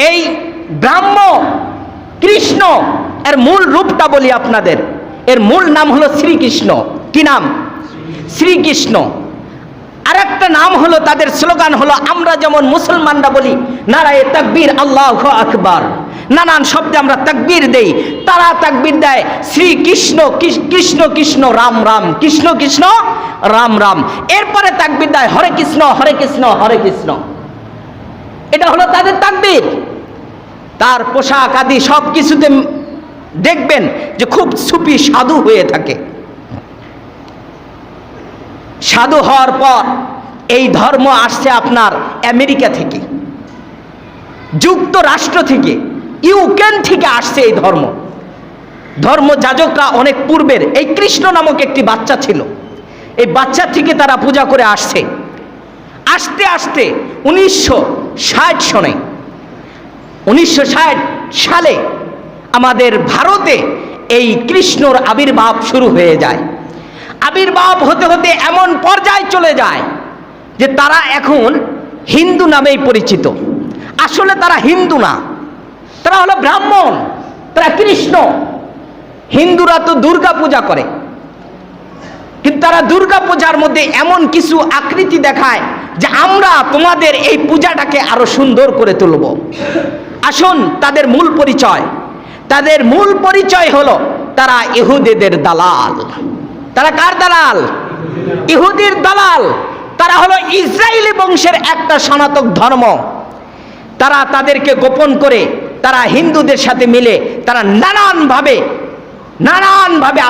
এই ব্রাহ্ম কৃষ্ণ এর মূল রূপটা বলি আপনাদের। এর মূল নাম হলো শ্রীকৃষ্ণ। কি নাম? শ্রীকৃষ্ণ। আর একটা নাম হলো, তাদের স্লোগান হলো, আমরা যেমন মুসলমানরা বলি নারায়ে তাকবীর আল্লাহু আকবার, নানান শব্দে আমরা তাকবীর দেই, তারা তাকবীর দেয় শ্রীকৃষ্ণ কৃষ্ণ কৃষ্ণ রাম রাম, কৃষ্ণ কৃষ্ণ রাম রাম। এরপরে তাকবীর দেয় হরে কৃষ্ণ হরে কৃষ্ণ হরে কৃষ্ণ। এটা হলো তাদের তাকবীর। তার পোশাক আদি সব কিছুতে দেখবেন যে খুব সুফি সাধু হয়ে থাকে। সাধু হওয়ার পর এই ধর্ম আসছে আপনার আমেরিকা থেকে, যুক্তরাষ্ট্র থেকে, ইউক্রেন থেকে আসছে এই ধর্ম। ধর্মযাজকরা অনেক পূর্বের, এই কৃষ্ণ নামক একটি বাচ্চা ছিল, এই বাচ্চা থেকে তারা পূজা করে আসছে। আস্তে আস্তে 1960 সনে 1960 সালে আমাদের ভারতে এই কৃষ্ণর আবির্ভাব শুরু হয়ে যায়। আবির্ভাব হতে হতে এমন পর্যায়ে চলে যায় যে তারা এখন হিন্দু নামেই পরিচিত। আসলে তারা হিন্দু না, তারা হলো ব্রাহ্মণ, তারা কৃষ্ণ। হিন্দুরা তো দুর্গা পূজা করে, কিন্তু তারা দুর্গা পূজার মধ্যে এমন কিছু আকৃতি দেখায় যে আমরা তোমাদের এই পূজাটাকে আরো সুন্দর করে তুলব। আসুন, তাদের মূল পরিচয়, তাদের মূল পরিচয় হলো তারা ইহুদিদের দালাল। তারা কার দালাল? ইহুদির দালাল। তারা হলো ইসরায়েলি বংশের একটা সনাতন ধর্ম। তারা তাদেরকে গোপন করে তারা হিন্দুদের সাথে মিলে তারা নানানভাবে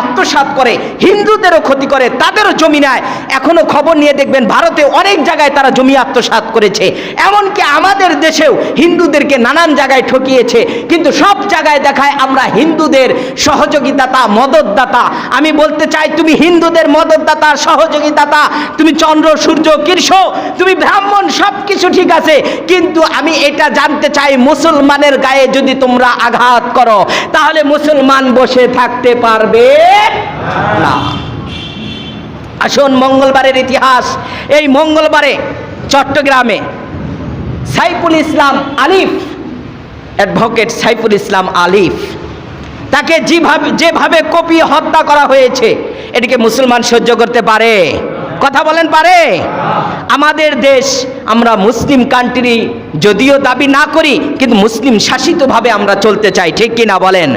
আত্মসাৎ করে, হিন্দুদেরও ক্ষতি করে, তাদেরও জমি নেয়। এখনো খবর নিয়ে দেখবেন ভারতে অনেক জায়গায় তারা জমি আত্মসাৎ করেছে। এমনকি আমাদের দেশেও হিন্দুদেরকে নানান জায়গায় ঠকিয়েছে। কিন্তু সব জায়গায় দেখায় আমরা হিন্দুদের সহযোগিতাতা, মদতদাতা। আমি বলতে চাই, তুমি হিন্দুদের মদতদাতা, সহযোগিতাতা, তুমি চন্দ্র সূর্য কৃষ্ণ, তুমি ব্রাহ্মণ, সব কিছু ঠিক আছে, কিন্তু আমি এটা জানতে চাই, মুসলমানের গায়ে যদি তোমরা আঘাত করো তাহলে মুসলমান বসে থাকতে পারবে না। আসুন, মঙ্গলবারের ইতিহাস। এই মঙ্গলবারে চট্টগ্রামে সাইফুল ইসলাম আলিফ, অ্যাডভোকেট সাইফুল ইসলাম আলিফ, তাকে যেভাবে কুপিয়ে হত্যা করা হয়েছে, এটাকে মুসলমান সহ্য করতে পারে? কথা বলেন, পারে? আমাদের দেশ, আমরা মুসলিম কান্ট্রি যদিও দাবি না করি, কিন্তু মুসলিম শাসিতভাবে আমরা চলতে চাই, ঠিক কিনা বলেন?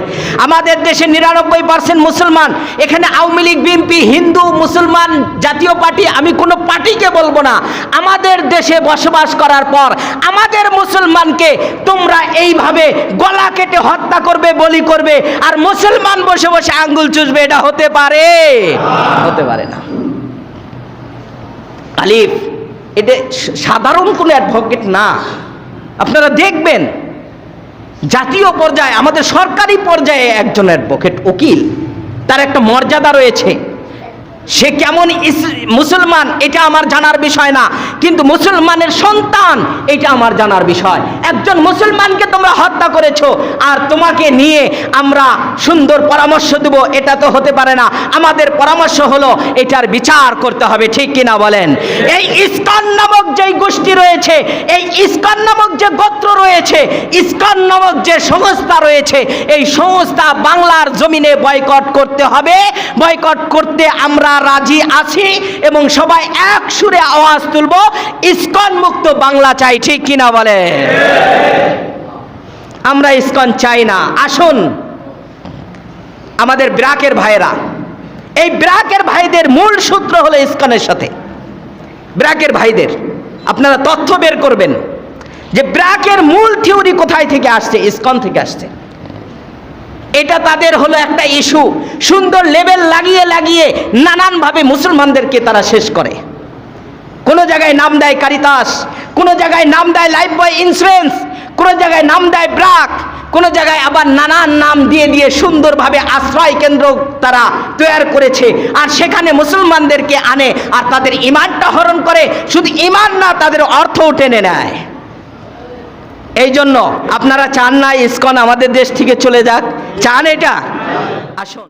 আমাদের দেশে 99% মুসলমান। এখানে আওয়ামী লীগ, বিএনপি, হিন্দু, মুসলমান, জাতীয় পার্টি, আমি কোনো পার্টিকে বলবো না। আমাদের দেশে বসবাস করার পর আমাদের মুসলমানকে তোমরা এইভাবে গলা কেটে হত্যা করবে, বলি করবে, আর মুসলমান বসে বসে আঙ্গুল চুষবে, এটা হতে পারে? হতে পারে না। আলিফ এটা সাধারণ কোনো অ্যাডভোকেট না। আপনারা দেখবেন জাতীয় পর্যায়ে, আমাদের সরকারি পর্যায়ে একজন অ্যাডভোকেট, উকিল, তার একটা মর্যাদা রয়েছে। সে কেমন মুসলমান এটা আমার জানার বিষয় না, কিন্তু মুসলমানের সন্তান এটা আমার জানার বিষয়। একজন মুসলমানকে তোমরা হত্যা করেছো, আর তোমাকে নিয়ে আমরা সুন্দর পরামর্শ দেব, এটা তো হতে পারে না। আমাদের পরামর্শ হলো এটার বিচার করতে হবে, ঠিক কিনা বলেন? এই ইসকন নামক যে গোষ্ঠী রয়েছে, এই ইসকন নামক যে গোত্র রয়েছে, ইসকন নামক যে সংস্থা রয়েছে, এই সংস্থা বাংলার জমিনে বয়কট করতে হবে। বয়কট করতে আমরা রাজি আছি এবং সবাই এক সুরে আওয়াজ তুলব, ইসকন মুক্ত বাংলা চাই, ঠিক কিনা বলে? আমরা ইসকন চাই না। আসুন, আমাদের ব্র্যাকের ভাইরা, এই ব্র্যাকের ভাইদের মূল সূত্র হলো ইসকনের সাথে। ব্র্যাকের ভাইদের আপনারা তথ্য বের করবেন যে ব্র্যাকের মূল থিওরি কোথায় থেকে আসছে, ইসকন থেকে আসছে। এটা তাদের হলো একটা ইস্যু, সুন্দর লেবেল লাগিয়ে লাগিয়ে নানানভাবে মুসলমানদেরকে তারা শেষ করে। কোন জায়গায় নাম দেয় কারিতাস, কোন জায়গায় নাম দেয় লাইফ বয় ইন্স্যুরেন্স, কোন জায়গায় নাম দেয় ব্র্যাক, কোন জায়গায় আবার নানান নাম দিয়ে দিয়ে সুন্দরভাবে আশ্রয় কেন্দ্র তারা তৈরি করেছে। আর সেখানে মুসলমানদেরকে আনে আর তাদের ঈমানটা হরণ করে। শুধু ঈমান না, তাদের অর্থও টেনে নেয়। এই জন্য আপনারা চান না ইসকন আমাদের দেশ থেকে চলে যাক? চান এটা? আসুন।